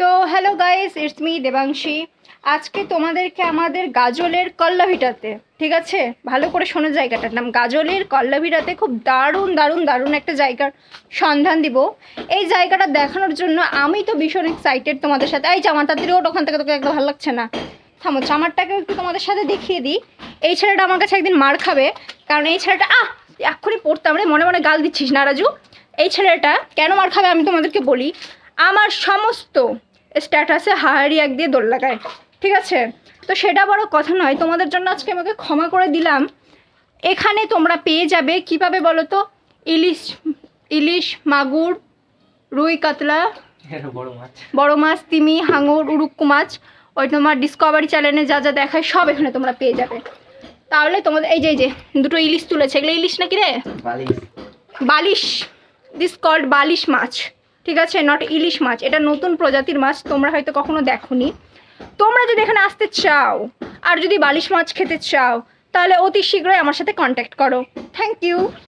তো hello guys, it's me Debanshi. আজকে তোমাদেরকে আমাদের গাজলের কল্লাভিটাতে, ঠিক আছে, ভালো করে শোনো, জায়গাটার নাম গাজলের কল্লাভিটাতে। খুব দারুণ দারুণ দারুণ একটা জায়গার সন্ধান দিব। এই জায়গাটা দেখানোর জন্য আমি তো ভীষণ এক্সাইটেড তোমাদের সাথে। এই জামা তাড়াতাড়ি ওঠ, ওখান থেকে তোকে একদম ভালো লাগছে না, থামো। চামারটাকে একটু তোমাদের সাথে দেখিয়ে দিই। এই ছেলেটা আমার কাছে একদিন মার খাবে, কারণ এই ছেলেটা এক্ষুনি পড়তাম রে, মনে মনে গাল দিচ্ছিস না রাজু। এই ছেলেটা কেন মার খাবে আমি তোমাদেরকে বলি। আমার সমস্ত স্ট্যাটাসে হাহারি এক দিয়ে দোল লাগায়, ঠিক আছে। তো সেটা বড় কথা নয়, তোমাদের জন্য আজকে আমাকে ক্ষমা করে দিলাম। এখানে তোমরা পেয়ে যাবে কীভাবে বলো তো, ইলিশ ইলিশ মাগুর, রুই কাতলা, বড় মাছ, তিমি, হাঙর, উড়ুক্কু মাছ, ওই তোমার ডিসকভারি চ্যানেলে যা যা দেখায় সব এখানে তোমরা পেয়ে যাবে। তাহলে তোমাদের এই যে দুটো ইলিশ তুলেছে, এগুলো ইলিশ নাকি রে? বালিশ। দিস কল্ড বালিশ মাছ, ঠিক আছে, নট ইলিশ মাছ। এটা নতুন প্রজাতির মাছ, তোমরা হয়তো কখনো দেখোনি। তোমরা যদি এখানে আসতে চাও আর যদি বালিশ মাছ খেতে চাও, তাহলে অতি শীঘ্রই আমার সাথে কন্ট্যাক্ট করো। Thank you.